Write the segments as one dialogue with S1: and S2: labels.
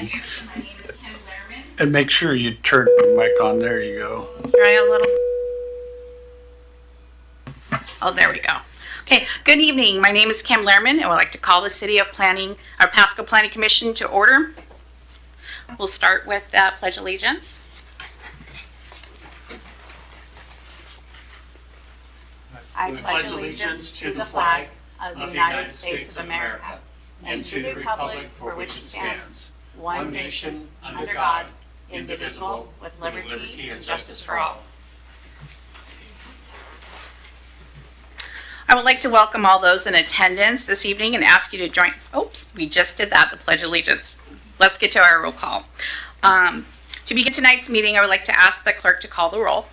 S1: My name is Kim Lehrman.
S2: And make sure you turn the mic on. There you go.
S1: Try a little. Oh, there we go. Okay, good evening. My name is Kim Lehrman, and I would like to call the City of Planning, our Pasco Planning Commission to order. We'll start with the Pledge of Allegiance. I pledge allegiance to the flag of the United States of America and to the republic for which it stands, one nation, under God, indivisible, with liberty and justice for all. I would like to welcome all those in attendance this evening and ask you to join. Oops, we just did that, the Pledge of Allegiance. Let's get to our roll call. To begin tonight's meeting, I would like to ask the clerk to call the roll.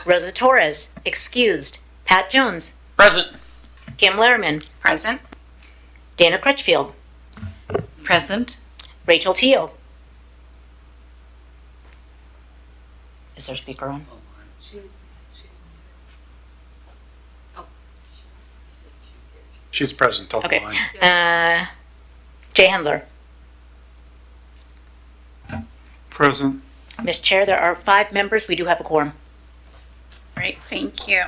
S3: Rosa Torres, excused. Pat Jones,
S4: Present.
S3: Kim Lehrman,
S1: Present.
S3: Dana Crutchfield,
S1: Present.
S3: Rachel Teal. Is our speaker on?
S2: She's present on the
S3: Okay.
S2: line.
S3: Jay Handler.
S2: Present.
S3: Ms. Chair, there are 5 members. We do have a quorum.
S1: Great, thank you.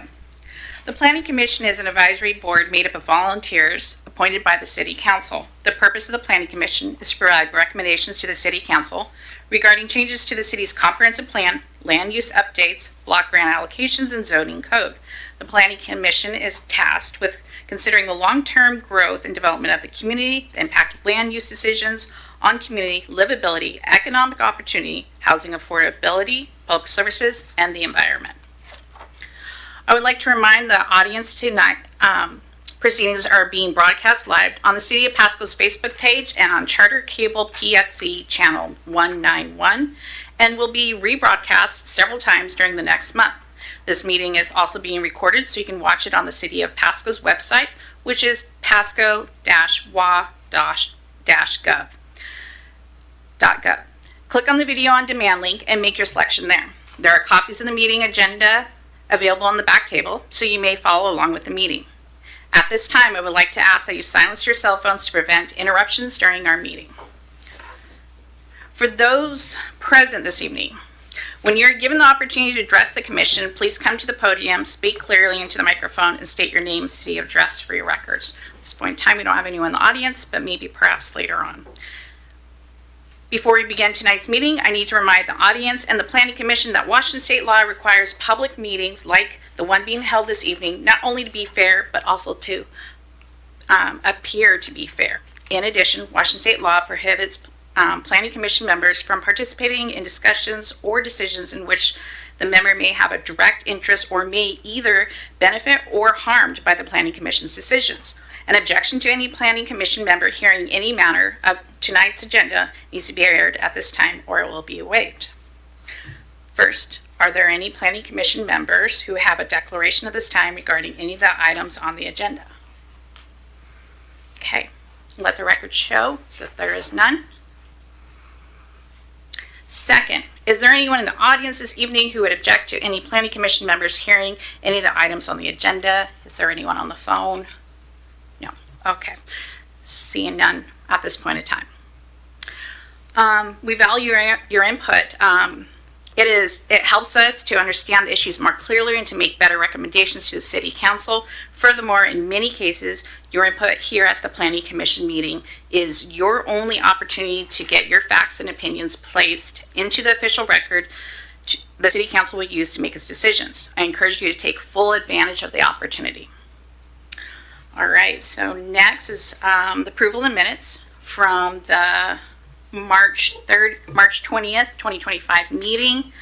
S1: The Planning Commission is an advisory board made up of volunteers appointed by the City Council. The purpose of the Planning Commission is to provide recommendations to the City Council regarding changes to the city's comprehensive plan, land use updates, block grant allocations, and zoning code. The Planning Commission is tasked with considering the long-term growth and development of the community, the impact of land use decisions on community livability, economic opportunity, housing affordability, public services, and the environment. I would like to remind the audience tonight, proceedings are being broadcast live on the City of Pasco's Facebook page and on Charter Cable PSC channel 191 and will be rebroadcast several times during the next month. This meeting is also being recorded so you can watch it on the City of Pasco's website, which is pasco-wa-gov.gov. Click on the video on demand link and make your selection there. There are copies of the meeting agenda available on the back table, so you may follow along with the meeting. At this time, I would like to ask that you silence your cell phones to prevent interruptions during our meeting. For those present this evening, when you're given the opportunity to address the commission, please come to the podium, speak clearly into the microphone, and state your name and city of address for your records. At this point in time, we don't have anyone in the audience, but maybe perhaps later on. Before we begin tonight's meeting, I need to remind the audience and the Planning Commission that Washington state law requires public meetings like the one being held this evening, not only to be fair, but also to appear to be fair. In addition, Washington state law prohibits Planning Commission members from participating in discussions or decisions in which the member may have a direct interest or may either benefit or harmed by the Planning Commission's decisions. An objection to any Planning Commission member hearing any matter of tonight's agenda needs to be aired at this time or it will be waived. First, are there any Planning Commission members who have a declaration at this time regarding any of the items on the agenda? Okay, let the record show that there is none. Second, is there anyone in the audience this evening who would object to any Planning Commission members hearing any of the items on the agenda? Is there anyone on the phone? No. Okay. Seeing none at this point in time. We value your input. It helps us to understand the issues more clearly and to make better recommendations to the City Council. Furthermore, in many cases, your input here at the Planning Commission meeting is your only opportunity to get your facts and opinions placed into the official record the City Council will use to make its decisions. I encourage you to take full advantage of the opportunity. All right, so next is the approval of the minutes from the March 20th, 2025 meeting.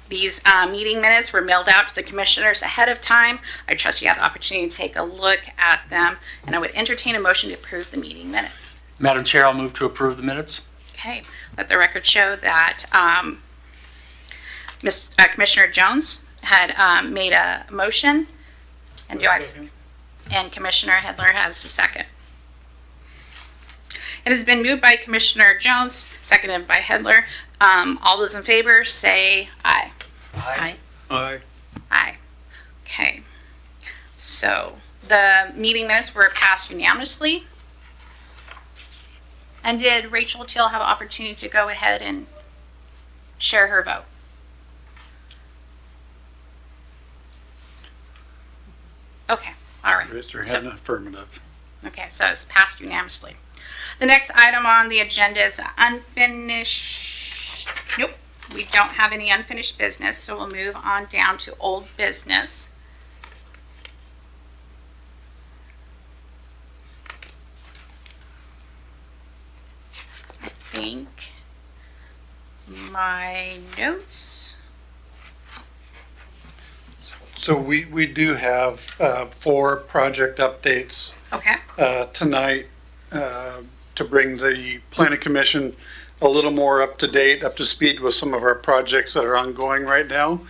S1: These meeting minutes were mailed out to the commissioners ahead of time. I trust you had the opportunity to take a look at them, and I would entertain a motion to approve the meeting minutes.
S4: Madam Chair, I'll move to approve the minutes.
S1: Okay, let the record show that Commissioner Jones had made a motion, and and Commissioner Hedler has a second. It has been moved by Commissioner Jones, seconded by Hedler. All those in favor say aye.
S4: Aye.
S2: Aye.
S1: Aye. Okay. So The meeting minutes were passed unanimously. And did Rachel Teal have an opportunity to go ahead and share her vote? Okay, all right.
S2: Raised her hand, affirmative.
S1: Okay, so it's passed unanimously. The next item on the agenda is unfinished. Nope, we don't have any unfinished business, so we'll move on down to old business. I think my notes.
S2: So we do have 4 project updates
S1: Okay,
S2: tonight to bring the planning commission a little more up to date, up to speed with some of our projects that are ongoing right now.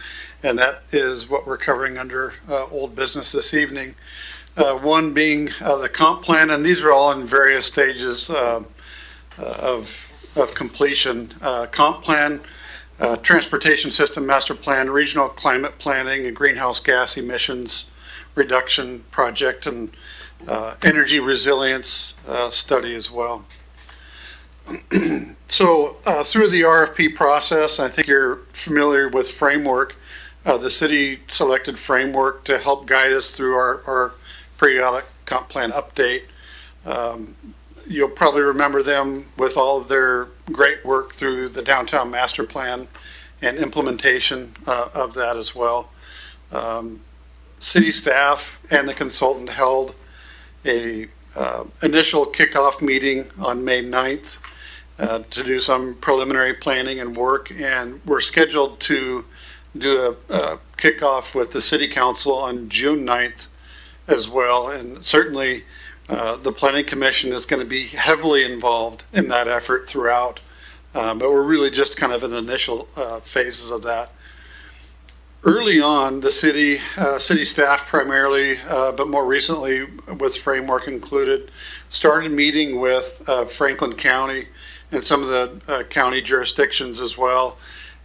S2: And that is what we're covering under old business this evening. One being the comp plan, and these are all in various stages of completion. Comp plan, transportation system master plan, regional climate planning, and greenhouse gas emissions reduction project, and energy resilience study as well. So through the RFP process, I think you're familiar with framework. The city selected framework to help guide us through our periodic comp plan update. You'll probably remember them with all of their great work through the downtown master plan and implementation of that as well. City staff and the consultant held a initial kickoff meeting on May 9th to do some preliminary planning and work, and we're scheduled to do a kickoff with the city council on June 9th as well. And certainly the planning commission is going to be heavily involved in that effort throughout, but we're really just kind of in the initial phases of that. Early on, the city staff primarily, but more recently with framework included, started meeting with Franklin County and some of the county jurisdictions as well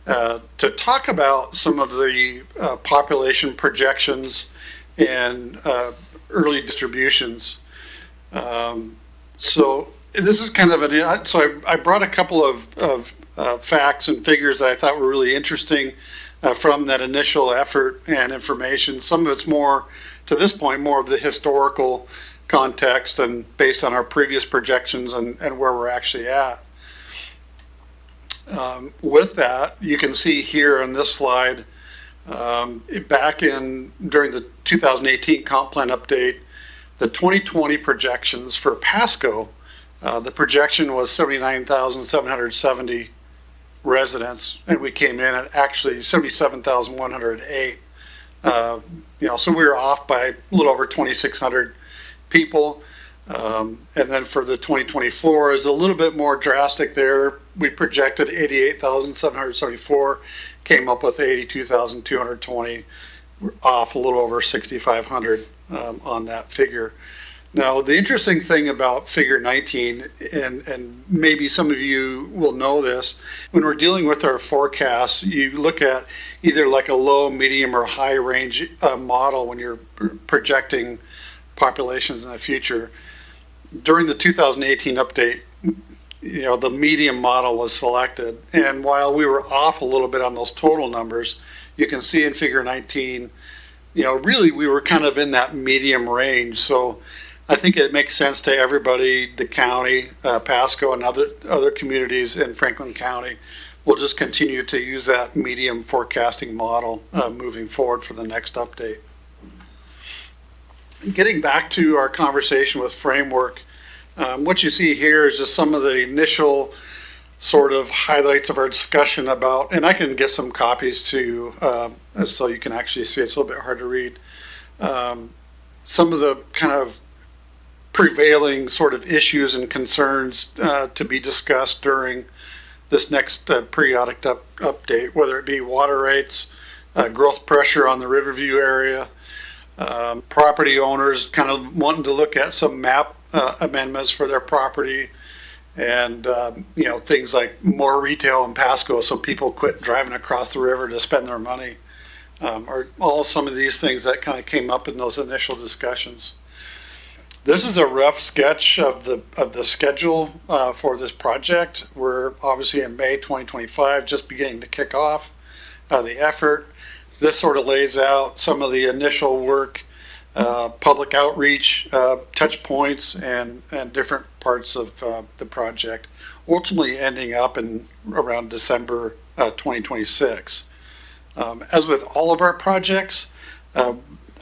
S2: to talk about some of the population projections and early distributions. So this is kind of so I brought a couple of facts and figures that I thought were really interesting from that initial effort and information. Some of it's more, to this point, more of the historical context and based on our previous projections and where we're actually at. With that, you can see here on this slide, back during the 2018 comp plan update, the 2020 projections for Pasco, the projection was 79,770 residents, and we came in at actually 77,108. So we were off by a little over 2,600 people. And then for the 2024 is a little bit more drastic there. We projected 88,774, came up with 82,220. We're off a little over 6,500 on that figure. Now, the interesting thing about figure 19, and maybe some of you will know this, when we're dealing with our forecasts, you look at either like a low, medium, or high range model when you're projecting populations in the future. During the 2018 update, the medium model was selected. And while we were off a little bit on those total numbers, you can see in figure 19, really we were kind of in that medium range. So I think it makes sense to everybody, the county, Pasco, and other communities in Franklin County. We'll just continue to use that medium forecasting model moving forward for the next update. Getting back to our conversation with framework, what you see here is just some of the initial sort of highlights of our discussion about, and I can get some copies to you so you can actually see. It's a little bit hard to read. Some of the kind of prevailing sort of issues and concerns to be discussed during this next periodic update, whether it be water rates, growth pressure on the Riverview area, property owners kind of wanting to look at some map amendments for their property, and things like more retail in Pasco so people quit driving across the river to spend their money, or all some of these things that kind of came up in those initial discussions. This is a rough sketch of the schedule for this project. We're obviously in May 2025, just beginning to kick off the effort. This sort of lays out some of the initial work, public outreach, touch points, and different parts of the project, ultimately ending up in around December 2026. As with all of our projects,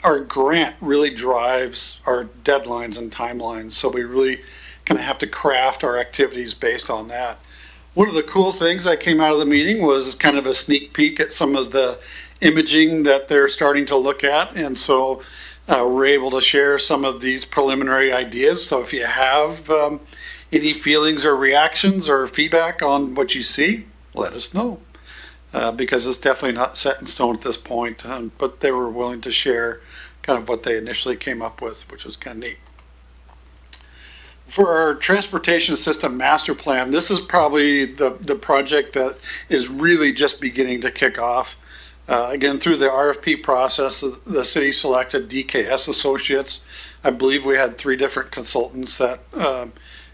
S2: our grant really drives our deadlines and timelines, so we really kind of have to craft our activities based on that. One of the cool things that came out of the meeting was kind of a sneak peek at some of the imaging that they're starting to look at, and so we're able to share some of these preliminary ideas. So if you have any feelings or reactions or feedback on what you see, let us know. Because it's definitely not set in stone at this point, but they were willing to share kind of what they initially came up with, which was kind of neat. For our transportation system master plan, this is probably the project that is really just beginning to kick off. Again, through the RFP process, the city selected DKS Associates. I believe we had 3 different consultants that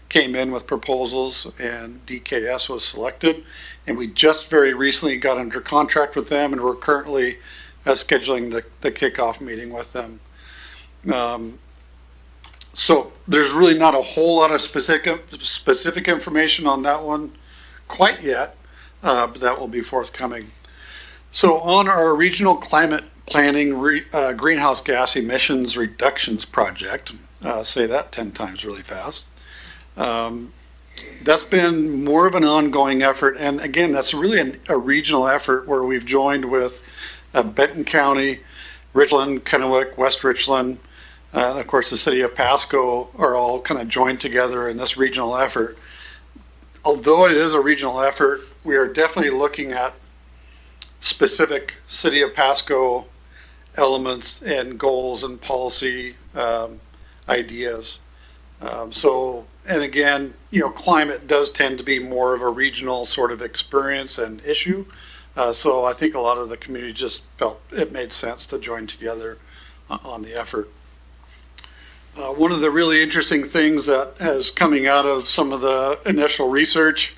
S2: came in with proposals, and DKS was selected. And we just very recently got under contract with them, and we're currently scheduling the kickoff meeting with them. So there's really not a whole lot of specific information on that one quite yet, but that will be forthcoming. So on our regional climate planning greenhouse gas emissions reductions project, say that 10 times really fast. That's been more of an ongoing effort, and again, that's really a regional effort where we've joined with Benton County, Richland, Kennewick, West Richland, and of course the city of Pasco are all kind of joined together in this regional effort. Although it is a regional effort, we are definitely looking at specific city of Pasco elements and goals and policy ideas. And again, climate does tend to be more of a regional sort of experience and issue. So I think a lot of the community just felt it made sense to join together on the effort. One of the really interesting things that is coming out of some of the initial research,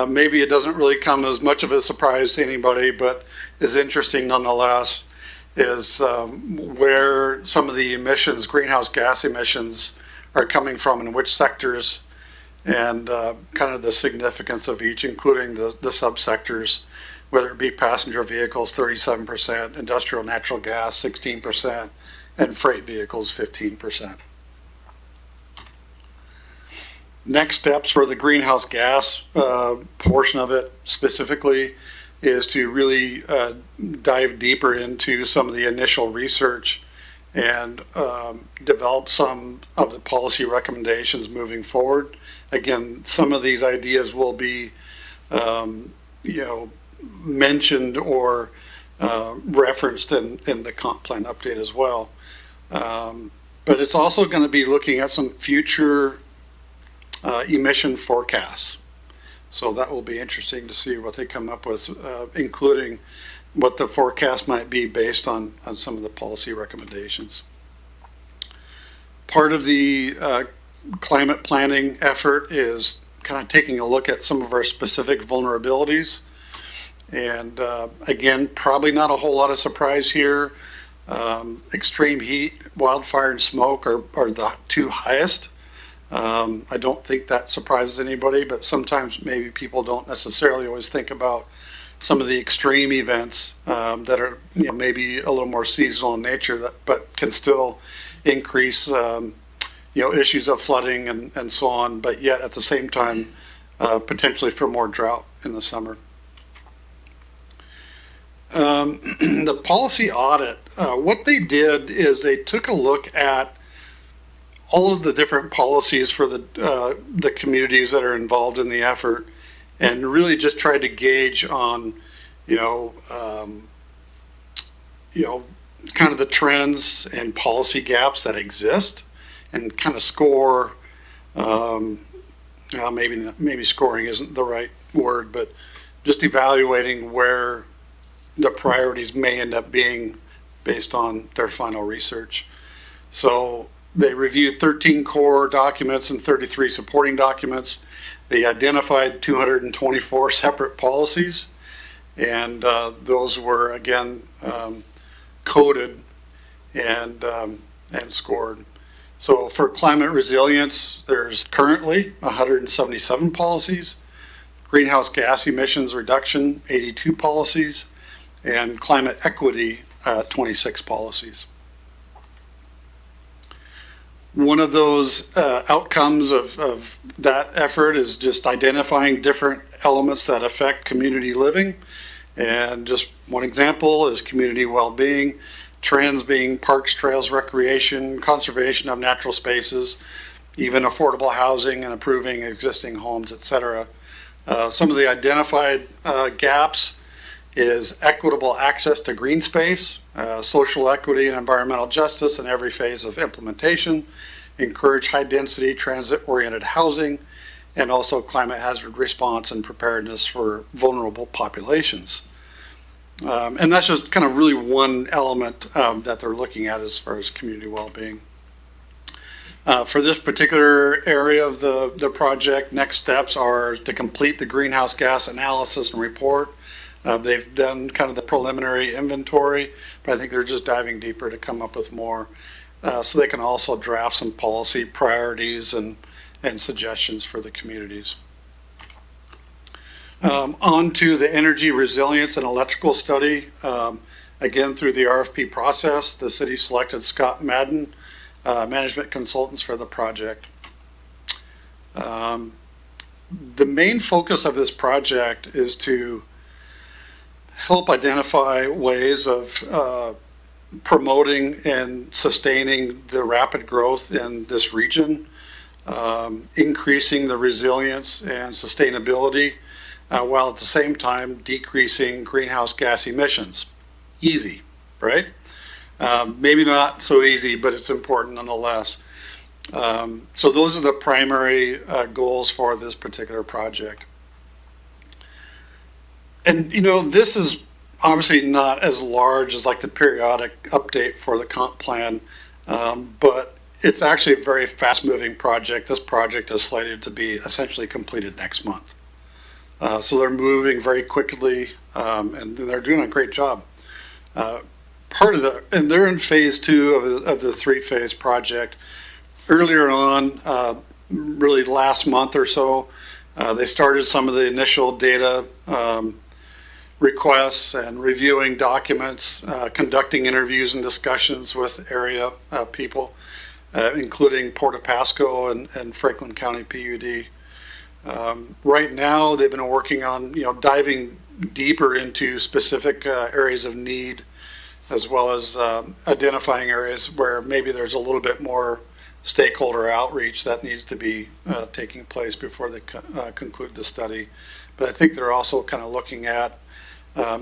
S2: maybe it doesn't really come as much of a surprise to anybody, but is interesting nonetheless, is where some of the emissions, greenhouse gas emissions, are coming from and which sectors, and kind of the significance of each, including the subsectors, whether it be passenger vehicles 37%, industrial natural gas 16%, and freight vehicles 15%. Next steps for the greenhouse gas portion of it specifically is to really dive deeper into some of the initial research and develop some of the policy recommendations moving forward. Again, some of these ideas will be, mentioned or referenced in the comp plan update as well. But it's also going to be looking at some future emission forecasts. So that will be interesting to see what they come up with, including what the forecast might be based on some of the policy recommendations. Part of the climate planning effort is kind of taking a look at some of our specific vulnerabilities. And again, probably not a whole lot of surprise here. Extreme heat, wildfire, and smoke are the 2 highest. I don't think that surprises anybody, but sometimes maybe people don't necessarily always think about some of the extreme events that are maybe a little more seasonal in nature, but can still increase issues of flooding and so on, but yet at the same time potentially for more drought in the summer. The policy audit, what they did is they took a look at all of the different policies for the communities that are involved in the effort, and really just tried to gauge on, kind of the trends and policy gaps that exist, and kind of score. Maybe scoring isn't the right word, but just evaluating where the priorities may end up being based on their final research. So They reviewed 13 core documents and 33 supporting documents. They identified 224 separate policies, and those were, again, coded and scored. So for climate resilience, there's currently 177 policies, greenhouse gas emissions reduction, 82 policies, and climate equity, 26 policies. One of those outcomes of that effort is just identifying different elements that affect community living. And just one example is community well-being, trends being parks, trails, recreation, conservation of natural spaces, even affordable housing and improving existing homes, etc. Some of the identified gaps is equitable access to green space, social equity and environmental justice in every phase of implementation, encourage high density transit-oriented housing, and also climate hazard response and preparedness for vulnerable populations. And that's just kind of really one element that they're looking at as far as community well-being. For this particular area of the project, next steps are to complete the greenhouse gas analysis and report. They've done kind of the preliminary inventory, but I think they're just diving deeper to come up with more. So they can also draft some policy priorities and suggestions for the communities. On to the energy resilience and electrical study. Again, through the RFP process, the city selected Scott Madden, management consultants for the project. The main focus of this project is to help identify ways of promoting and sustaining the rapid growth in this region, increasing the resilience and sustainability, while at the same time decreasing greenhouse gas emissions. Easy, right? Maybe not so easy, but it's important nonetheless. So those are the primary goals for this particular project. And you know, this is obviously not as large as like the periodic update for the comp plan, but it's actually a very fast-moving project. This project is slated to be essentially completed next month. So they're moving very quickly, and they're doing a great job. And they're in phase 2 of the 3-phase project. Earlier on, really last month or so, they started some of the initial data requests and reviewing documents, conducting interviews and discussions with area people, including Port of Pasco and Franklin County PUD. Right now, they've been working on diving deeper into specific areas of need, as well as identifying areas where maybe there's a little bit more stakeholder outreach that needs to be taking place before they conclude the study. But I think they're also kind of looking at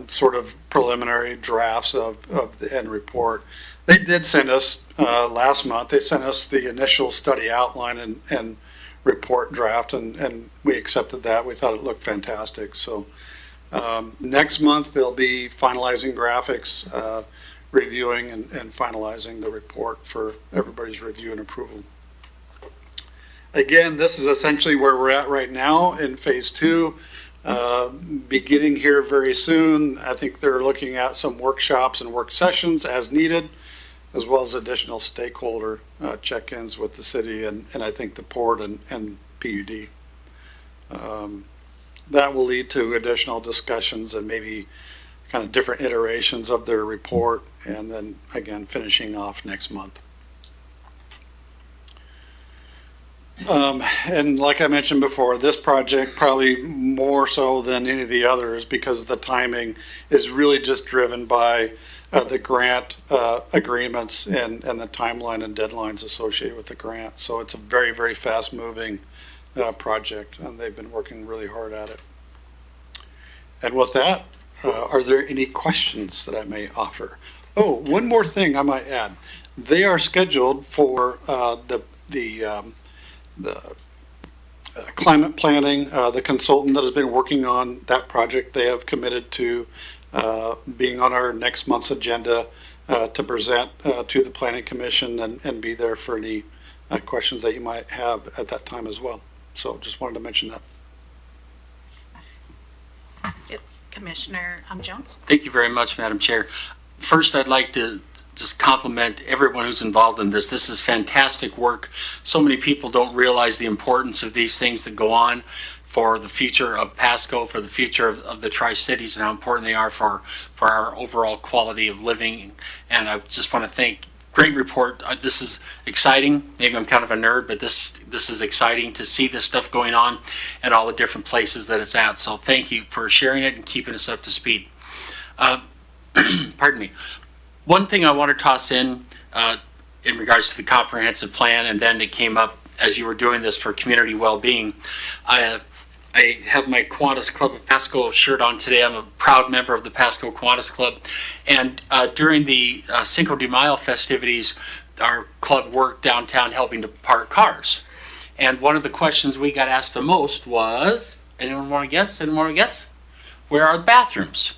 S2: sort of preliminary drafts of the end report. They did send us last month, they sent us the initial study outline and report draft, and we accepted that. We thought it looked fantastic. So next month they'll be finalizing graphics, reviewing and finalizing the report for everybody's review and approval. Again, this is essentially where we're at right now in phase 2. Beginning here very soon. I think they're looking at some workshops and work sessions as needed, as well as additional stakeholder check-ins with the city and I think the port and PUD. That will lead to additional discussions and maybe kind of different iterations of their report, and then again finishing off next month. And like I mentioned before, this project probably more so than any of the others, because the timing is really just driven by the grant agreements and the timeline and deadlines associated with the grant. So it's a very, very fast moving project, and they've been working really hard at it. And with that, are there any questions that I may offer? Oh, one more thing I might add. They are scheduled for the climate planning, the consultant that has been working on that project. They have committed to being on our next month's agenda to present to the Planning Commission and be there for any questions that you might have at that time as well. So just wanted to mention that.
S1: Commissioner Jones?
S4: Thank you very much, Madam Chair. First, I'd like to just compliment everyone who's involved in this. This is fantastic work. So many people don't realize the importance of these things that go on for the future of Pasco, for the future of the Tri-Cities, and how important they are for our overall quality of living. And I just want to thank, great report. This is exciting. Maybe I'm kind of a nerd, but this is exciting to see this stuff going on and all the different places that it's at. So thank you for sharing it and keeping us up to speed. Pardon me. One thing I want to toss in regards to the comprehensive plan, and then it came up as you were doing this for community well-being. I have my Kiwanis Club of Pasco shirt on today. I'm a proud member of the Pasco Kiwanis Club. And during the Cinco de Mayo festivities, our club worked downtown helping to park cars. And one of the questions we got asked the most was, anyone want to guess? Anyone want to guess? Where are the bathrooms?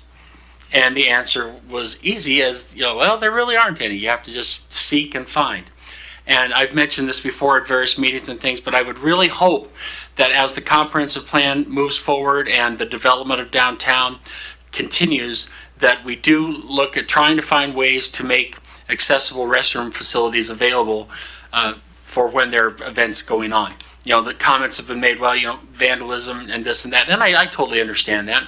S4: And the answer was easy as, well, there really aren't any. You have to just seek and find. And I've mentioned this before at various meetings and things, but I would really hope that as the comprehensive plan moves forward and the development of downtown continues, that we do look at trying to find ways to make accessible restroom facilities available for when there are events going on. The comments have been made, well, vandalism and this and that, and I totally understand that.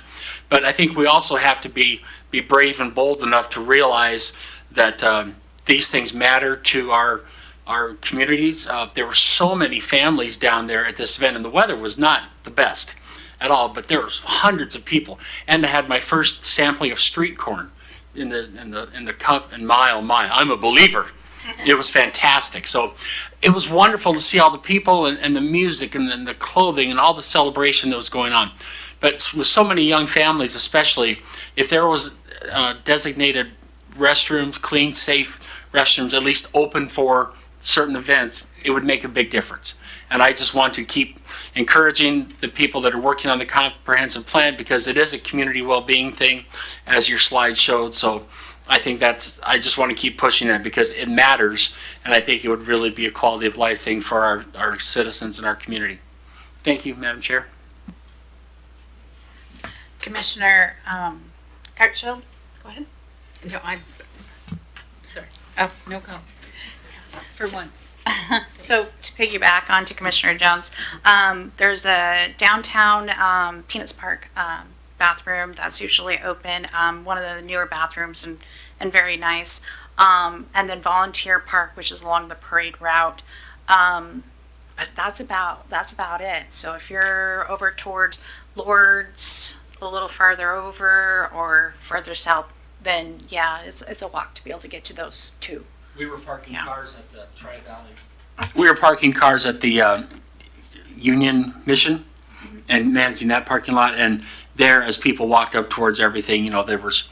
S4: But I think we also have to be brave and bold enough to realize that these things matter to our communities. There were so many families down there at this event, and the weather was not the best at all, but there was hundreds of people. And I had my first sampling of street corn in the cup and mile. I'm a believer. It was fantastic. So it was wonderful to see all the people and the music and the clothing and all the celebration that was going on. But with so many young families especially, if there was designated restrooms, clean, safe restrooms, at least open for certain events, it would make a big difference. And I just want to keep encouraging the people that are working on the comprehensive plan, because it is a community well-being thing, as your slide showed. So I think I just want to keep pushing that because it matters, and I think it would really be a quality of life thing for our citizens and our community. Thank you, Madam Chair.
S1: Commissioner Cartshield, go ahead.
S5: No, I'm sorry. Oh, no comment. For once.
S1: So to piggyback onto Commissioner Jones, there's a downtown Peanuts Park bathroom that's usually open, one of the newer bathrooms and very nice. And then Volunteer Park, which is along the parade route. But that's about it. So if you're over towards Lourdes, a little farther over or further south, then yeah, it's a walk to be able to get to those two.
S4: We were parking cars at the Tri-Valley. We were parking cars at the Union Mission and managing that parking lot. And there, as people walked up towards everything, there was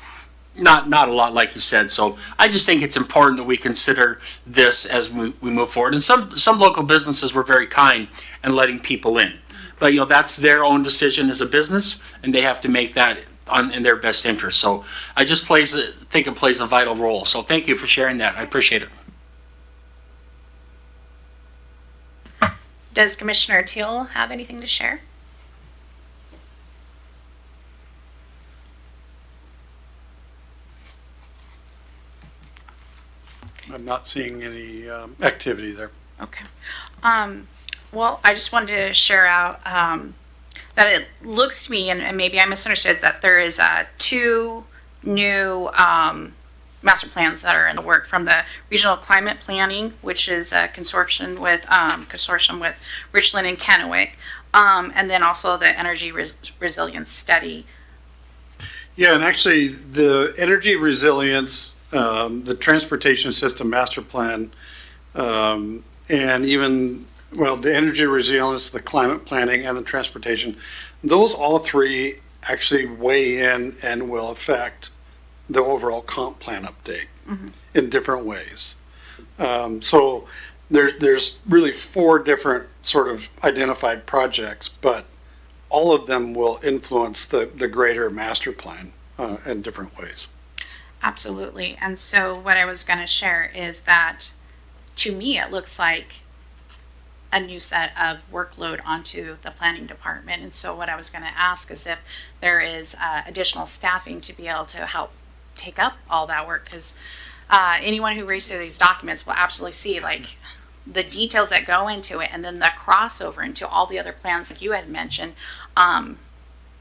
S4: not a lot, like you said. So I just think it's important that we consider this as we move forward. And some local businesses were very kind and letting people in. But that's their own decision as a business, and they have to make that in their best interest. So I just think it plays a vital role. So thank you for sharing that. I appreciate it.
S1: Does Commissioner Teal have anything to share?
S2: I'm not seeing any activity there.
S1: Okay. Well, I just wanted to share out that it looks to me, and maybe I misunderstood, that there is two new master plans that are in the work from the Regional Climate Planning, which is a consortium with Richland and Kennewick, and then also the Energy Resilience Study.
S2: Yeah, and actually the energy resilience, the transportation system master plan, and even, the energy resilience, the climate planning, and the transportation, those all three actually weigh in and will affect the overall comp plan update in different ways. So there's really 4 different sort of identified projects, but all of them will influence the greater master plan in different ways.
S1: Absolutely. And so what I was going to share is that to me, it looks like a new set of workload onto the planning department. And so what I was going to ask is if there is additional staffing to be able to help take up all that work, because anyone who reads through these documents will absolutely see like the details that go into it, and then the crossover into all the other plans like you had mentioned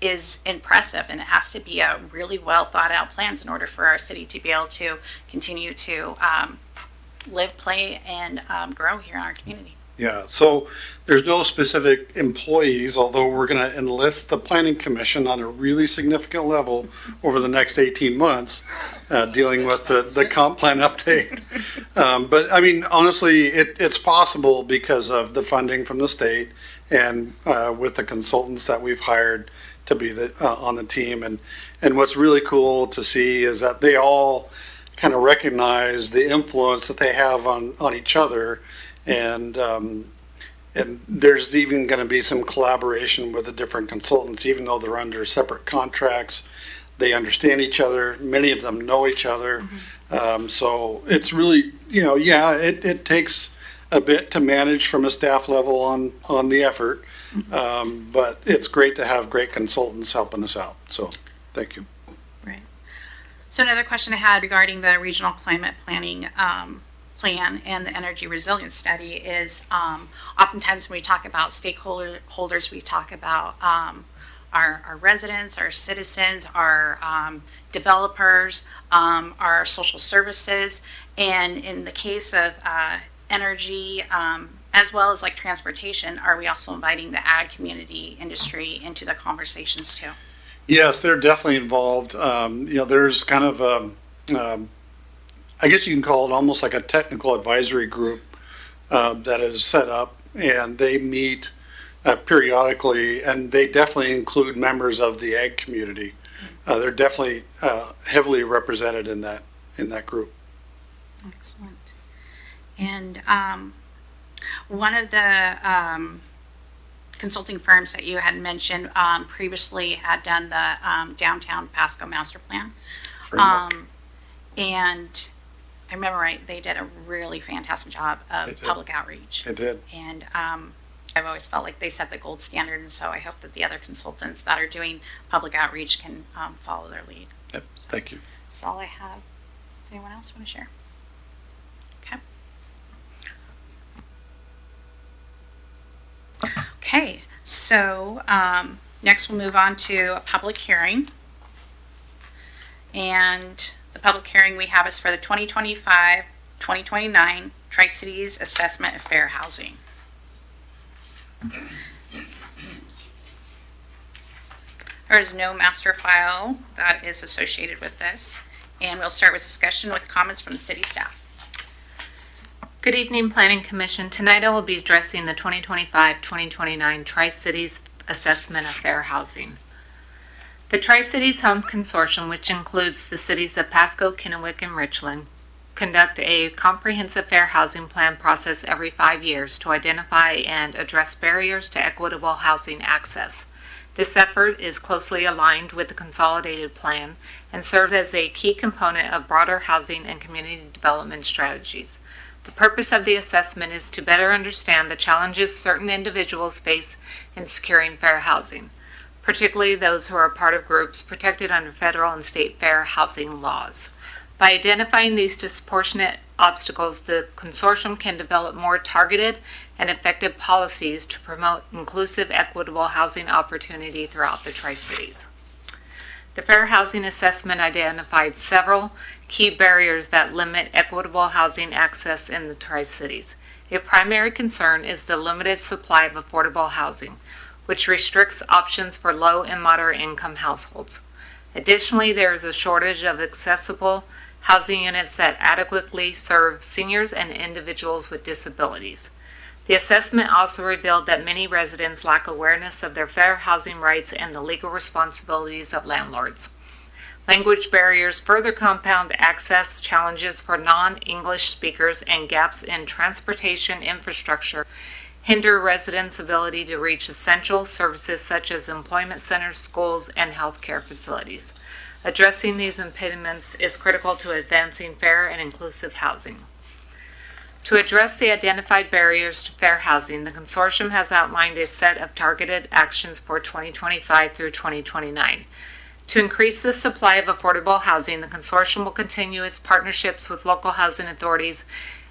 S1: is impressive, and it has to be a really well thought out plans in order for our city to be able to continue to live, play, and grow here in our community.
S2: Yeah, so there's no specific employees, although we're going to enlist the planning commission on a really significant level over the next 18 months, dealing with the comp plan update. But I mean, honestly, it's possible because of the funding from the state and with the consultants that we've hired to be on the team. And what's really cool to see is that they all kind of recognize the influence that they have on each other. And there's even going to be some collaboration with the different consultants, even though they're under separate contracts. They understand each other. Many of them know each other. So it's really, it takes a bit to manage from a staff level on the effort. But it's great to have great consultants helping us out. So thank you.
S1: Right. So another question I had regarding the regional climate planning plan and the energy resilience study is oftentimes when we talk about stakeholders, we talk about our residents, our citizens, our developers, our social services, and in the case of energy, as well as like transportation, are we also inviting the ag community industry into the conversations too?
S2: Yes, they're definitely involved. There's kind of I guess you can call it almost like a technical advisory group that is set up, and they meet periodically, and they definitely include members of the ag community. They're definitely heavily represented in that group.
S1: Excellent. And one of the consulting firms that you had mentioned previously had done the downtown Pasco master plan. And I remember they did a really fantastic job of public outreach.
S2: They did.
S1: And I've always felt like they set the gold standard, and so I hope that the other consultants that are doing public outreach can follow their lead.
S2: Yep. Thank you.
S1: That's all I have. Does anyone else want to share? Okay, so next we'll move on to a public hearing. And the public hearing we have is for the 2025-2029 Tri-Cities Assessment of Fair Housing. There is no master file that is associated with this. And we'll start with discussion with comments from the city staff.
S6: Good evening, Planning Commission. Tonight I will be addressing the 2025-2029 Tri-Cities Assessment of Fair Housing. The Tri-Cities Home Consortium, which includes the cities of Pasco, Kennewick, and Richland, conduct a comprehensive fair housing plan process every 5 years to identify and address barriers to equitable housing access. This effort is closely aligned with the consolidated plan and serves as a key component of broader housing and community development strategies. The purpose of the assessment is to better understand the challenges certain individuals face in securing fair housing, particularly those who are part of groups protected under federal and state fair housing laws. By identifying these disproportionate obstacles, the consortium can develop more targeted and effective policies to promote inclusive, equitable housing opportunity throughout the Tri-Cities. The Fair Housing Assessment identified several key barriers that limit equitable housing access in the Tri-Cities. A primary concern is the limited supply of affordable housing, which restricts options for low and moderate income households. Additionally, there is a shortage of accessible housing units that adequately serve seniors and individuals with disabilities. The assessment also revealed that many residents lack awareness of their fair housing rights and the legal responsibilities of landlords. Language barriers further compound access challenges for non-English speakers, and gaps in transportation infrastructure hinder residents' ability to reach essential services such as employment centers, schools, and healthcare facilities. Addressing these impediments is critical to advancing fair and inclusive housing. To address the identified barriers to fair housing, the consortium has outlined a set of targeted actions for 2025 through 2029. To increase the supply of affordable housing, the consortium will continue its partnerships with local housing authorities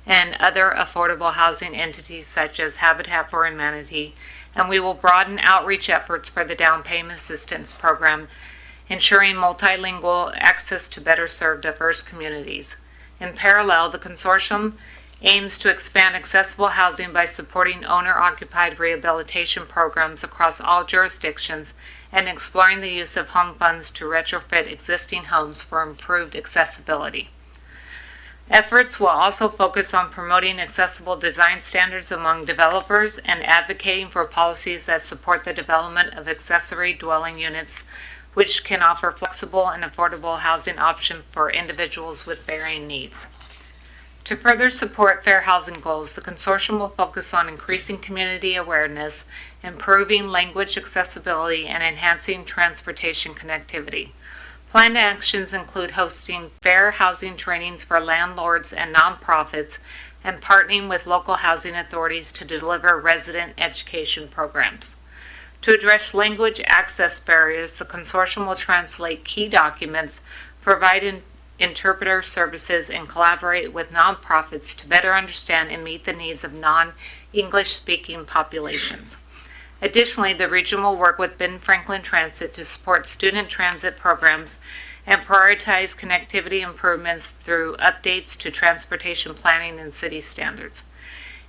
S6: and other affordable housing entities such as Habitat for Humanity, and we will broaden outreach efforts for the down payment assistance program, ensuring multilingual access to better serve diverse communities. In parallel, the consortium aims to expand accessible housing by supporting owner-occupied rehabilitation programs across all jurisdictions and exploring the use of home funds to retrofit existing homes for improved accessibility. Efforts will also focus on promoting accessible design standards among developers and advocating for policies that support the development of accessory dwelling units, which can offer flexible and affordable housing options for individuals with varying needs. To further support fair housing goals, the consortium will focus on increasing community awareness, improving language accessibility, and enhancing transportation connectivity. Planned actions include hosting fair housing trainings for landlords and nonprofits and partnering with local housing authorities to deliver resident education programs. To address language access barriers, the consortium will translate key documents, provide interpreter services, and collaborate with nonprofits to better understand and meet the needs of non-English speaking populations. Additionally, the region will work with Ben Franklin Transit to support student transit programs and prioritize connectivity improvements through updates to transportation planning and city standards.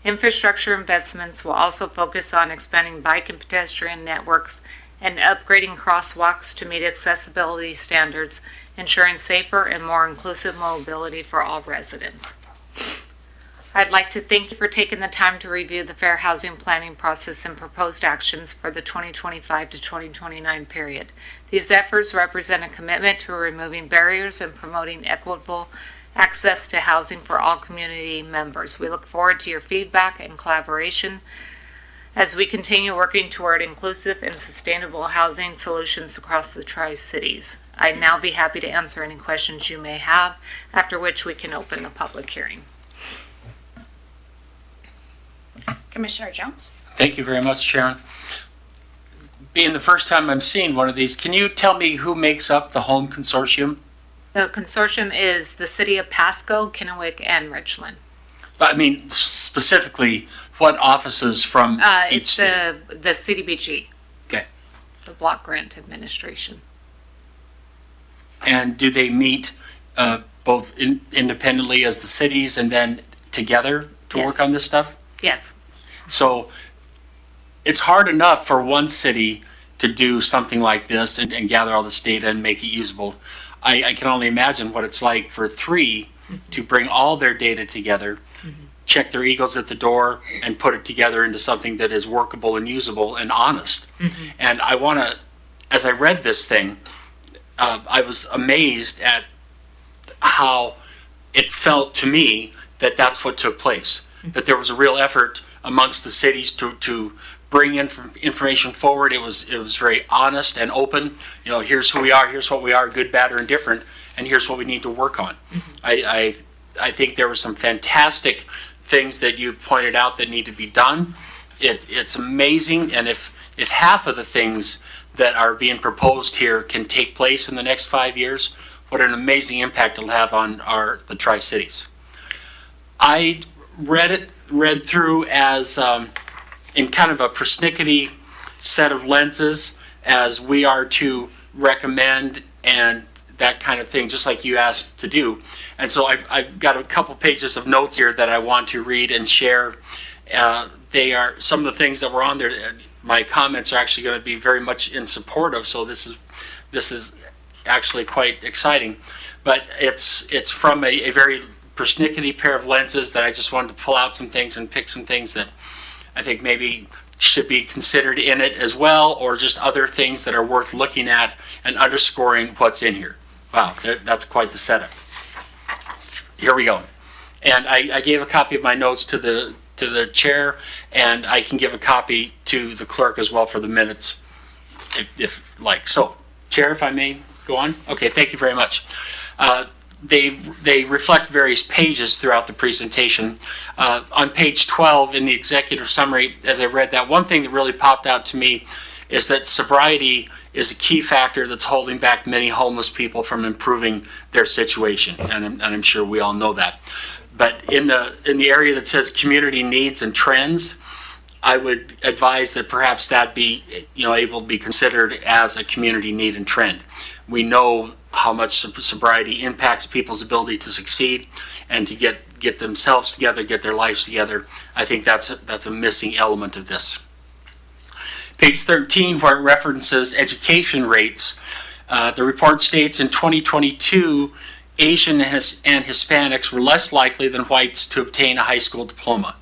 S6: Infrastructure investments will also focus on expanding bike and pedestrian networks and upgrading crosswalks to meet accessibility standards, ensuring safer and more inclusive mobility for all residents. I'd like to thank you for taking the time to review the fair housing planning process and proposed actions for the 2025 to 2029 period. These efforts represent a commitment to removing barriers and promoting equitable access to housing for all community members. We look forward to your feedback and collaboration as we continue working toward inclusive and sustainable housing solutions across the Tri-Cities. I'd now be happy to answer any questions you may have, after which we can open the public hearing.
S1: Commissioner Jones?
S4: Thank you very much, Sharon. Being the first time I'm seeing one of these, can you tell me who makes up the home consortium?
S6: The consortium is the city of Pasco, Kennewick, and Richland.
S4: I mean, specifically, what offices from each
S6: It's
S4: city?
S6: the CDBG.
S4: Okay.
S6: The Block Grant Administration.
S4: And do they meet both independently as the cities and then together to
S6: Yes.
S4: work on this stuff?
S6: Yes.
S4: So it's hard enough for one city to do something like this and gather all this data and make it usable. I can only imagine what it's like for three to bring all their data together, check their egos at the door, and put it together into something that is workable and usable and honest. And I want to, as I read this thing, I was amazed at how it felt to me that that's what took place. That there was a real effort amongst the cities to bring information forward. It was very honest and open. You know, here's who we are, here's what we are, good, bad, or indifferent, and here's what we need to work on. I think there were some fantastic things that you pointed out that need to be done. It's amazing, and if half of the things that are being proposed here can take place in the next 5 years, what an amazing impact it'll have on the Tri-Cities. I read through as in kind of a persnickety set of lenses as we are to recommend and that kind of thing, just like you asked to do. And so I've got a couple pages of notes here that I want to read and share. They are some of the things that were on there. My comments are actually going to be very much in support of, so this is actually quite exciting. But it's from a very persnickety pair of lenses that I just wanted to pull out some things and pick some things that I think maybe should be considered in it as well, or just other things that are worth looking at and underscoring what's in here. Wow, that's quite the setup. Here we go. And I gave a copy of my notes to the chair, and I can give a copy to the clerk as well for the minutes, if like. So, Chair, if I may go on? Okay, thank you very much. They reflect various pages throughout the presentation. On page 12 in the executive summary, as I read that, one thing that really popped out to me is that sobriety is a key factor that's holding back many homeless people from improving their situation, and I'm sure we all know that. But in the area that says community needs and trends, I would advise that perhaps that be able to be considered as a community need and trend. We know how much sobriety impacts people's ability to succeed and to get themselves together, get their lives together. I think that's a missing element of this. Page 13, where it references education rates, the report states in 2022, Asian and Hispanics were less likely than whites to obtain a high school diploma.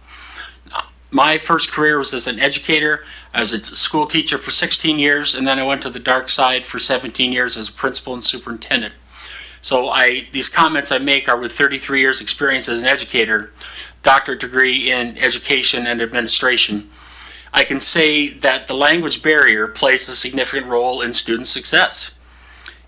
S4: My first career was as an educator. I was a school teacher for 16 years, and then I went to the dark side for 17 years as a principal and superintendent. So these comments I make are with 33 years experience as an educator, doctorate degree in education and administration. I can say that the language barrier plays a significant role in student success.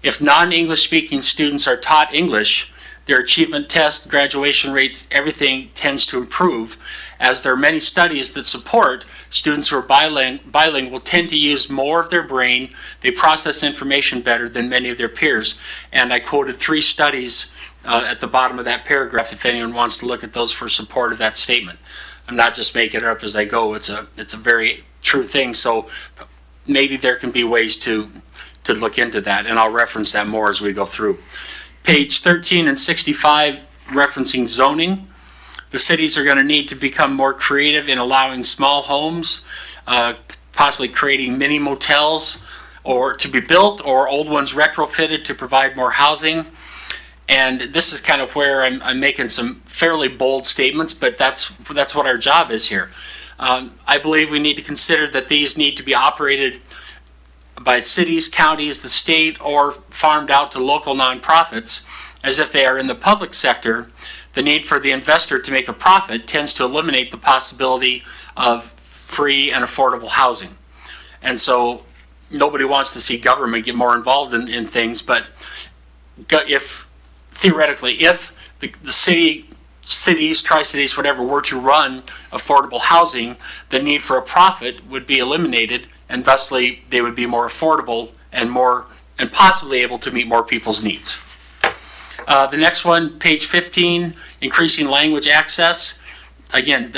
S4: If non-English speaking students are taught English, their achievement tests, graduation rates, everything tends to improve, as there are many studies that support students who are bilingual tend to use more of their brain, they process information better than many of their peers. And I quoted 3 studies at the bottom of that paragraph if anyone wants to look at those for support of that statement. I'm not just making it up as I go, it's a very true thing, so maybe there can be ways to look into that, and I'll reference that more as we go through. Page 13 and 65, referencing zoning. The cities are going to need to become more creative in allowing small homes, possibly creating mini motels or to be built, or old ones retrofitted to provide more housing. And this is kind of where I'm making some fairly bold statements, but that's what our job is here. I believe we need to consider that these need to be operated by cities, counties, the state, or farmed out to local nonprofits, as if they are in the public sector. The need for the investor to make a profit tends to eliminate the possibility of free and affordable housing. And so nobody wants to see government get more involved in things, but if theoretically, if the cities, Tri-Cities, whatever, were to run affordable housing, the need for a profit would be eliminated, and thusly they would be more affordable and possibly able to meet more people's needs. The next one, page 15, increasing language access. Again,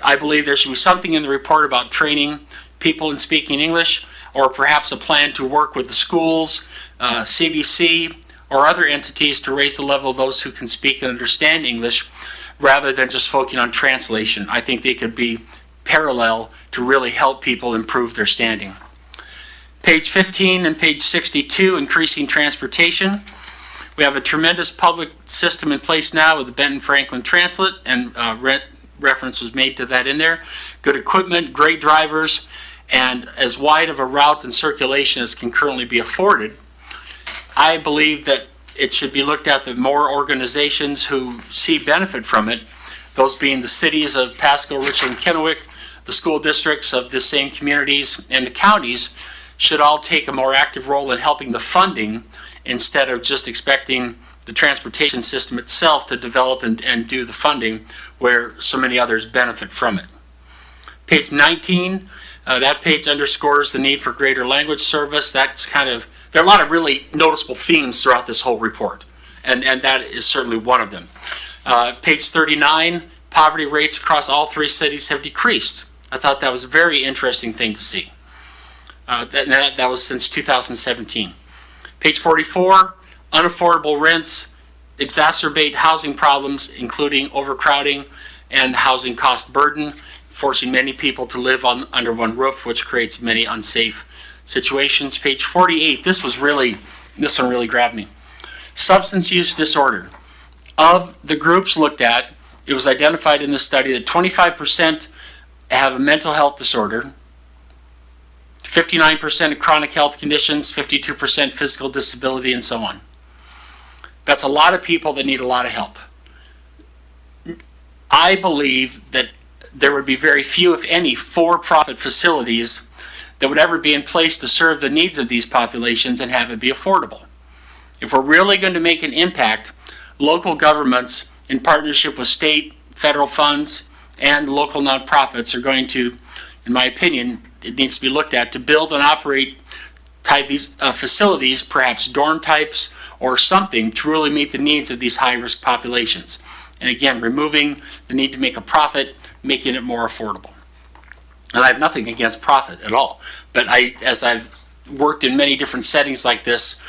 S4: I believe there should be something in the report about training people in speaking English, or perhaps a plan to work with the schools, CBC, or other entities to raise the level of those who can speak and understand English, rather than just focusing on translation. I think they could be parallel to really help people improve their standing. Page 15 and page 62, increasing transportation. We have a tremendous public system in place now with the Benton Franklin Transit, and reference was made to that in there. Good equipment, great drivers, and as wide of a route and circulation as can currently be afforded. I believe that it should be looked at that more organizations who see benefit from it, those being the cities of Pasco, Richland, Kennewick, the school districts of the same communities, and the counties, should all take a more active role in helping the funding, instead of just expecting the transportation system itself to develop and do the funding, where so many others benefit from it. Page 19, that page underscores the need for greater language service. There are a lot of really noticeable themes throughout this whole report, and that is certainly one of them. Page 39, poverty rates across all 3 cities have decreased. I thought that was a very interesting thing to see. That was since 2017. Page 44, unaffordable rents exacerbate housing problems, including overcrowding and housing cost burden, forcing many people to live under one roof, which creates many unsafe situations. Page 48, this one really grabbed me. Substance use disorder. Of the groups looked at, it was identified in the study that 25% have a mental health disorder, 59% of chronic health conditions, 52% physical disability, and so on. That's a lot of people that need a lot of help. I believe that there would be very few, if any, for-profit facilities that would ever be in place to serve the needs of these populations and have it be affordable. If we're really going to make an impact, local governments in partnership with state, federal funds, and local nonprofits are going to, in my opinion, it needs to be looked at to build and operate these facilities, perhaps dorm types or something, to really meet the needs of these high-risk populations. And again, removing the need to make a profit, making it more affordable. And I have nothing against profit at all, but as I've worked in many different settings like this,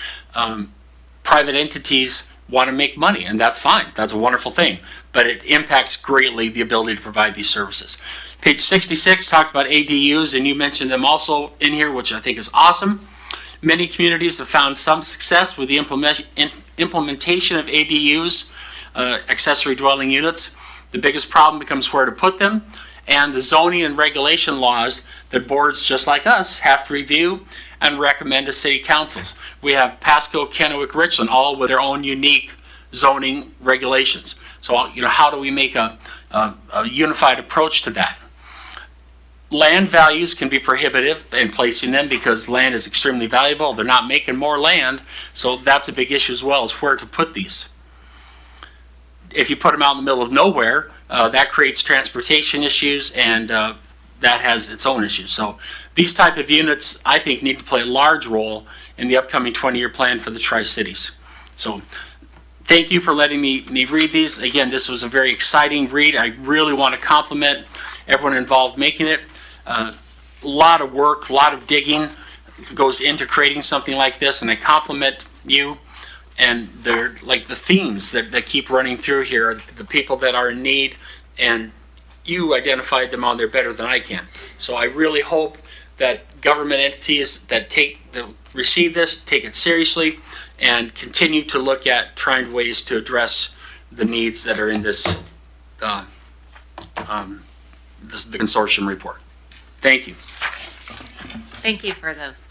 S4: private entities want to make money, and that's fine. That's a wonderful thing, but it impacts greatly the ability to provide these services. Page 66 talked about ADUs, and you mentioned them also in here, which I think is awesome. Many communities have found some success with the implementation of ADUs, accessory dwelling units. The biggest problem becomes where to put them, and the zoning and regulation laws that boards just like us have to review and recommend to city councils. We have Pasco, Kennewick, Richland, all with their own unique zoning regulations. So, how do we make a unified approach to that? Land values can be prohibitive in placing them because land is extremely valuable. They're not making more land, so that's a big issue as well, is where to put these. If you put them out in the middle of nowhere, that creates transportation issues, and that has its own issues. So these type of units, I think, need to play a large role in the upcoming 20-year plan for the Tri-Cities. So thank you for letting me read these. Again, this was a very exciting read. I really want to compliment everyone involved making it. A lot of work, a lot of digging goes into creating something like this, and I compliment you. And they're like the themes that keep running through here, the people that are in need, and you identified them on there better than I can. So I really hope that government entities that receive this, take it seriously, and continue to look at trying ways to address the needs that are in this, the consortium report. Thank you.
S6: Thank you for those.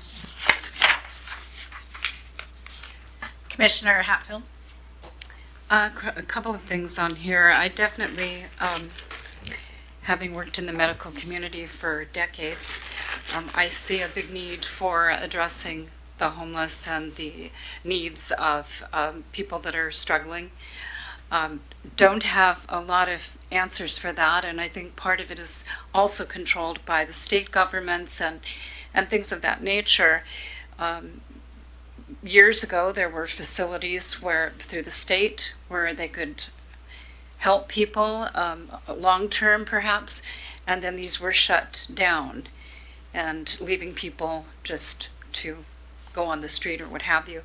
S1: Commissioner Hatfield?
S5: A couple of things on here. I definitely, having worked in the medical community for decades, I see a big need for addressing the homeless and the needs of people that are struggling. Don't have a lot of answers for that, and I think part of it is also controlled by the state governments and things of that nature. Years ago, there were facilities through the state where they could help people long-term perhaps, and then these were shut down and leaving people just to go on the street or what have you.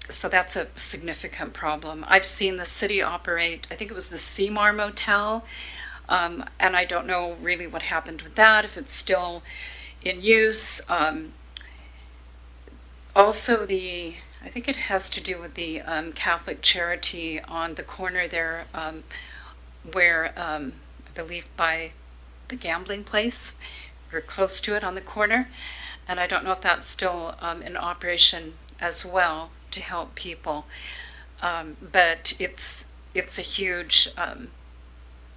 S5: So that's a significant problem. I've seen the city operate, I think it was the Seymour Motel, and I don't know really what happened with that, if it's still in use. Also, I think it has to do with the Catholic Charity on the corner there, where I believe by the gambling place, or close to it on the corner, and I don't know if that's still in operation as well to help people, but it's a huge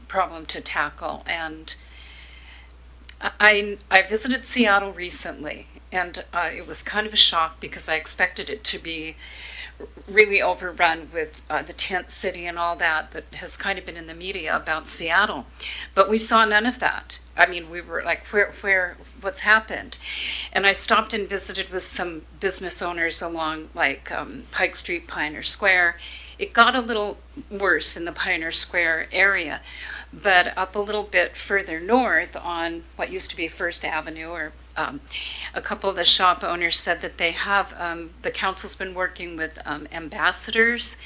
S5: problem to tackle. And I visited Seattle recently, and it was kind of a shock because I expected it to be really overrun with the tent city and all that has kind of been in the media about Seattle. But we saw none of that. I mean, we were like, what's happened? And I stopped and visited with some business owners along like Pike Street, Pioneer Square. It got a little worse in the Pioneer Square area, but up a little bit further north on what used to be First Avenue, or a couple of the shop owners said that they have, the council's been working with ambassadors,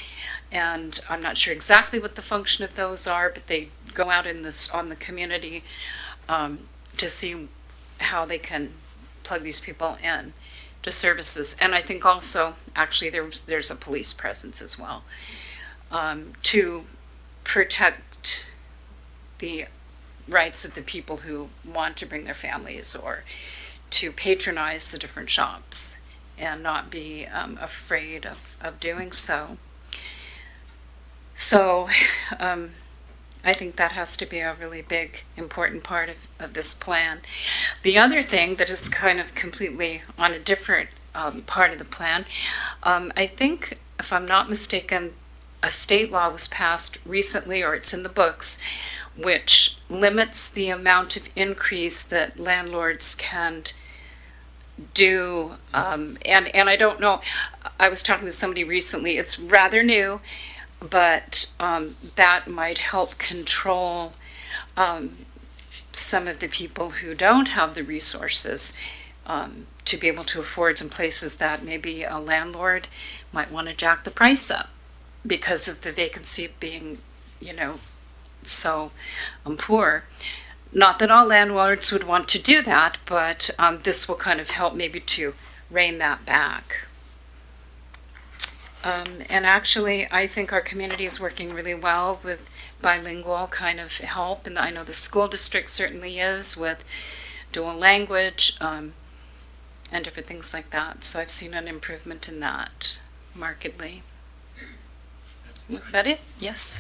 S5: and I'm not sure exactly what the function of those are, but they go out on the community to see how they can plug these people in to services. And I think also, actually, there's a police presence as well to protect the rights of the people who want to bring their families or to patronize the different shops and not be afraid of doing so. So I think that has to be a really big, important part of this plan. The other thing that is kind of completely on a different part of the plan. I think, if I'm not mistaken, a state law was passed recently, or it's in the books, which limits the amount of increase that landlords can do. And I don't know, I was talking to somebody recently, it's rather new, but that might help control some of the people who don't have the resources to be able to afford some places that maybe a landlord might want to jack the price up because of the vacancy being, so poor. Not that all landlords would want to do that, but this will kind of help maybe to rein that back. And actually, I think our community is working really well with bilingual kind of help, and I know the school district certainly is with dual language and different things like that. So I've seen an improvement in that markedly. Is that it? Yes.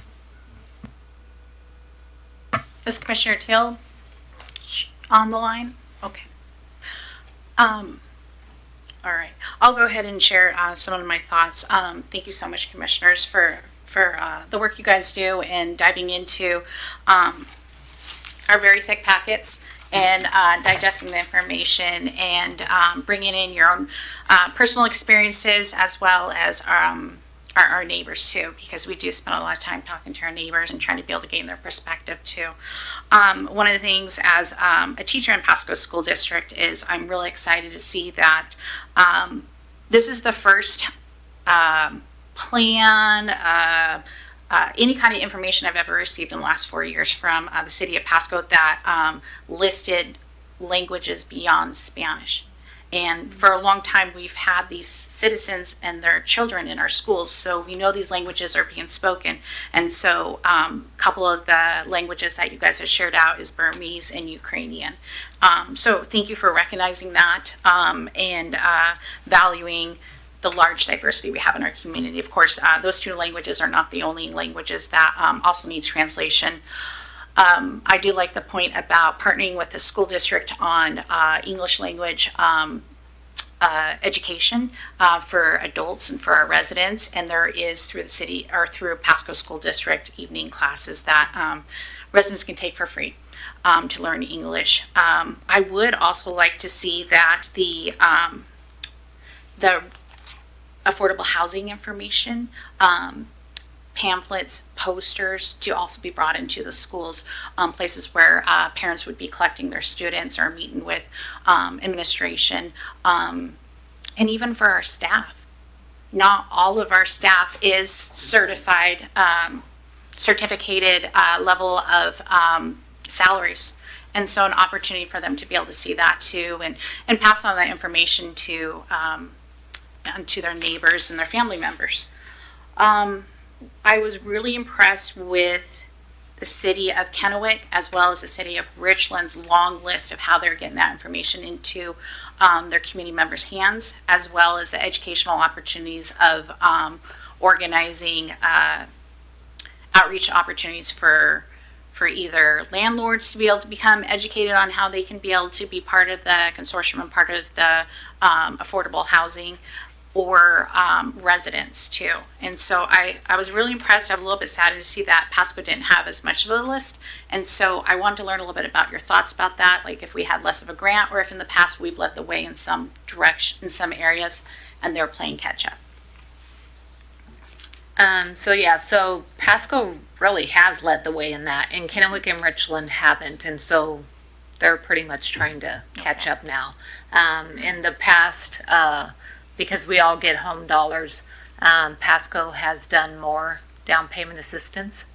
S1: Is Commissioner Teal on the line? Okay. All right. I'll go ahead and share some of my thoughts. Thank you so much, commissioners, for the work you guys do and diving into our very thick packets and digesting the information and bringing in your own personal experiences as well as our neighbors too, because we do spend a lot of time talking to our neighbors and trying to be able to gain their perspective too. One of the things as a teacher in Pasco School District is I'm really excited to see that this is the first plan, any kind of information I've ever received in the last 4 years from the city of Pasco that listed languages beyond Spanish. And for a long time, we've had these citizens and their children in our schools, so we know these languages are being spoken. And so a couple of the languages that you guys have shared out is Burmese and Ukrainian. So thank you for recognizing that and valuing the large diversity we have in our community. Of course, those two languages are not the only languages that also need translation. I do like the point about partnering with the school district on English language education for adults and for our residents. And there is through the city or through Pasco School District evening classes that residents can take for free to learn English. I would also like to see that the affordable housing information pamphlets, posters to also be brought into the schools, places where parents would be collecting their students or meeting with administration, and even for our staff. Not all of our staff is certified, certificated level of salaries. And so an opportunity for them to be able to see that too and pass on that information to their neighbors and their family members. I was really impressed with the city of Kennewick as well as the city of Richland's long list of how they're getting that information into their community members' hands, as well as the educational opportunities of organizing outreach opportunities for either landlords to be able to become educated on how they can be able to be part of the consortium and part of the affordable housing, or residents too. And so I was really impressed. I'm a little bit saddened to see that Pasco didn't have as much of a list. And so I wanted to learn a little bit about your thoughts about that, like if we had less of a grant or if in the past we've led the way in some direction, in some areas, and they're playing catch up.
S6: So Pasco really has led the way in that, and Kennewick and Richland haven't, and so they're pretty much trying to catch up now. In the past, because we all get home dollars, Pasco has done more down payment assistance.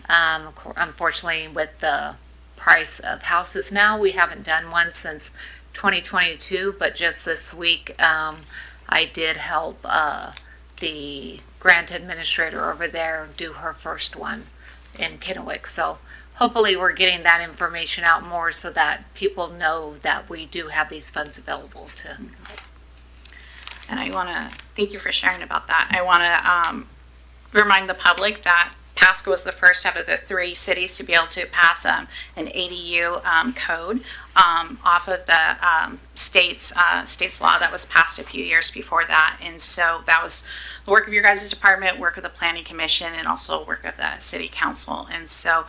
S6: Unfortunately, with the price of houses now, we haven't done one since 2022, but just this week, I did help the grant administrator over there do her first one in Kennewick. So hopefully we're getting that information out more so that people know that we do have these funds available to. And
S1: I want to thank you for sharing about that. I want to remind the public that Pasco was the first out of the 3 cities to be able to pass an ADU code off of the state's law that was passed a few years before that. And so that was the work of your guys' department, work of the Planning Commission, and also work of the City Council. And so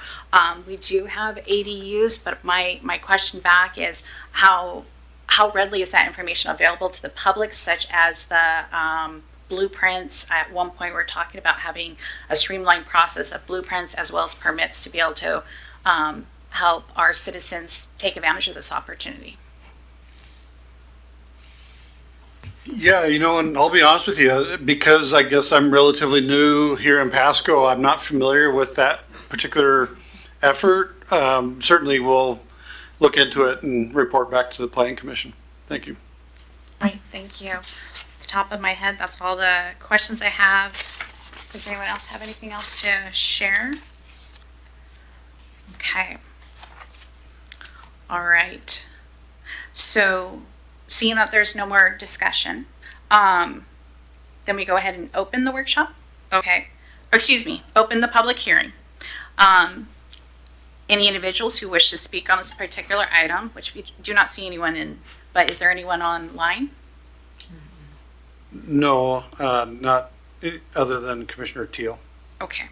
S1: we do have ADUs, but my question back is how readily is that information available to the public, such as the blueprints? At one point, we were talking about having a streamlined process of blueprints as well as permits to be able to help our citizens take advantage of this opportunity.
S2: Yeah, and I'll be honest with you, because I guess I'm relatively new here in Pasco, I'm not familiar with that particular effort. Certainly we'll look into it and report back to the Planning Commission. Thank you.
S1: All right, thank you. Off the top of my head, that's all the questions I have. Does anyone else have anything else to share? Okay. All right. So, seeing that there's no more discussion, then we go ahead and open the workshop. Okay. Or excuse me, open the public hearing. Any individuals who wish to speak on this particular item, which we do not see anyone in, but is there anyone online?
S2: No, not other than Commissioner Teal.
S1: Okay.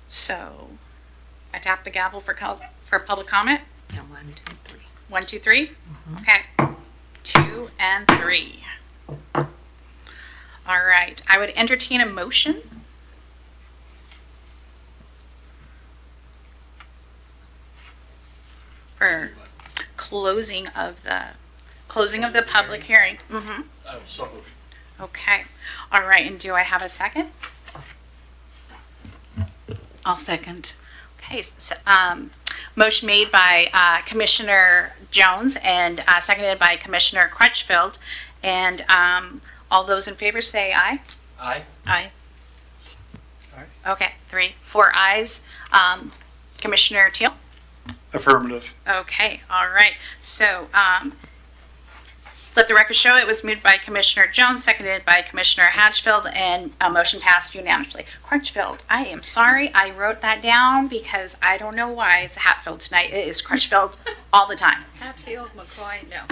S1: So, I tap the gavel for public comment.
S6: Yeah, 1, 2, 3.
S1: 1, 2, 3. Okay. 2 and 3. All right. I would entertain a motion. For closing of the public hearing. Mm-hmm. Okay. All right. And do I have a second?
S5: I'll second.
S1: Okay. So, motion made by Commissioner Jones and seconded by Commissioner Crutchfield. And all those in favor say aye.
S4: Aye.
S1: Aye. Okay. 4 ayes. Commissioner Teal?
S2: Affirmative.
S1: Okay, all right. So, let the record show it was moved by Commissioner Jones, seconded by Commissioner Hatchfield, and a motion passed unanimously. Crutchfield, I am sorry, I wrote that down because I don't know why it's Hatfield tonight. It is Crutchfield all the time.
S5: Hatfield, McCoy, no.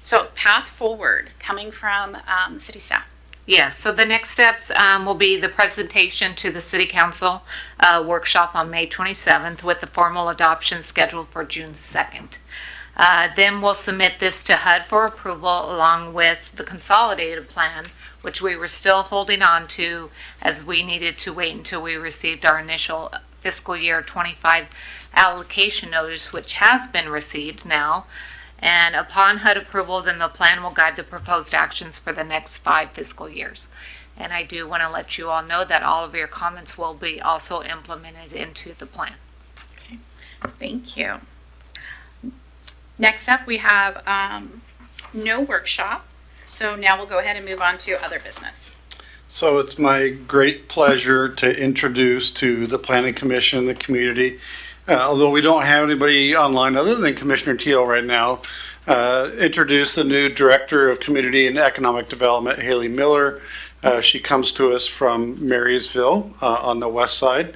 S1: So, path forward coming from city staff.
S6: Yes, so the next steps will be the presentation to the City Council workshop on May 27th with the formal adoption scheduled for June 2nd. Then we'll submit this to HUD for approval along with the consolidated plan, which we were still holding on to as we needed to wait until we received our initial fiscal year 25 allocation notice, which has been received now. And upon HUD approval, then the plan will guide the proposed actions for the next 5 fiscal years. And I do want to let you all know that all of your comments will be also implemented into the plan.
S1: Thank you. Next up, we have no workshop. So now we'll go ahead and move on to other business.
S2: So it's my great pleasure to introduce to the Planning Commission, the community, although we don't have anybody online other than Commissioner Teal right now, introduce the new Director of Community and Economic Development, Haley Miller. She comes to us from Marysville on the west side.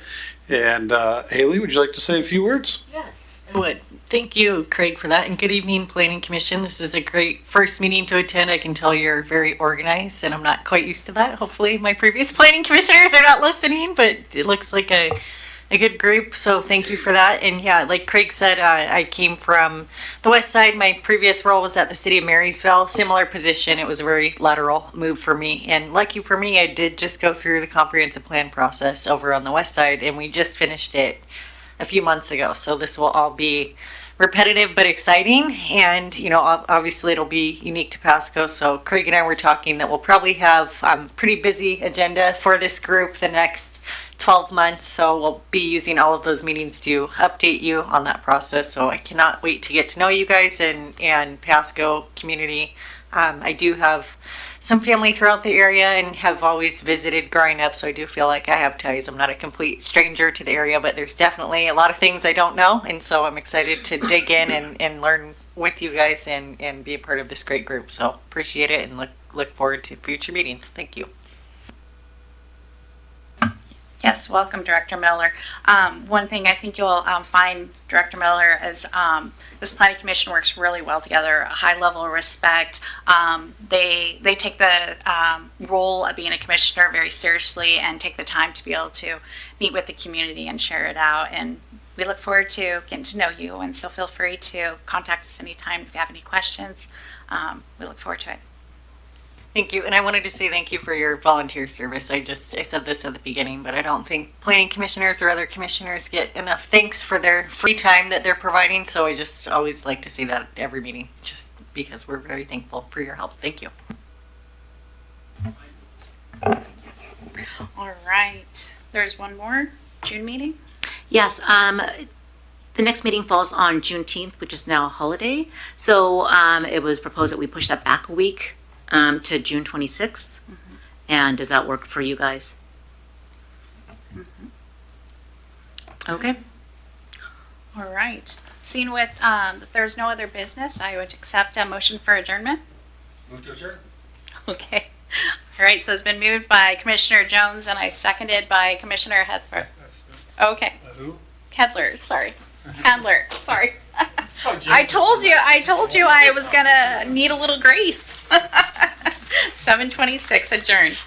S2: And Haley, would you like to say a few words?
S7: Yes, I would. Thank you, Craig, for that. And good evening, Planning Commission. This is a great first meeting to attend. I can tell you're very organized, and I'm not quite used to that. Hopefully my previous planning commissioners are not listening, but it looks like a good group, so thank you for that. And yeah, like Craig said, I came from the west side. My previous role was at the city of Marysville, similar position. It was a very lateral move for me, and lucky for me, I did just go through the comprehensive plan process over on the west side, and we just finished it a few months ago. So this will all be repetitive but exciting, and obviously it'll be unique to Pasco. So Craig and I were talking that we'll probably have a pretty busy agenda for this group the next 12 months, so we'll be using all of those meetings to update you on that process. So I cannot wait to get to know you guys and Pasco community. I do have some family throughout the area and have always visited growing up, so I do feel like I have ties. I'm not a complete stranger to the area, but there's definitely a lot of things I don't know, and so I'm excited to dig in and learn with you guys and be a part of this great group. So appreciate it and look forward to future meetings. Thank you.
S1: Yes, welcome, Director Miller. One thing I think you'll find, Director Miller, is this planning commission works really well together, a high level of respect. They take the role of being a commissioner very seriously and take the time to be able to meet with the community and share it out. And we look forward to getting to know you, and so feel free to contact us anytime if you have any questions. We look forward to it.
S7: Thank you. And I wanted to say thank you for your volunteer service. I said this at the beginning, but I don't think planning commissioners or other commissioners get enough thanks for their free time that they're providing. So I just always like to say that at every meeting, just because we're very thankful for your help. Thank you.
S1: All right. There's one more June meeting.
S3: Yes, the next meeting falls on Juneteenth, which is now a holiday. So it was proposed that we push that back a week to June 26th. And does that work for you guys? Okay.
S1: All right. Seeing with that there's no other business, I would accept a motion for adjournment.
S4: Move to adjourn.
S1: Okay. All right. So it's been moved by Commissioner Jones and I seconded by Commissioner Hedler. Okay.
S4: Who?
S1: Kedler. Sorry. Handler. Sorry. I told you I was gonna need a little grace. 7:26 adjourned.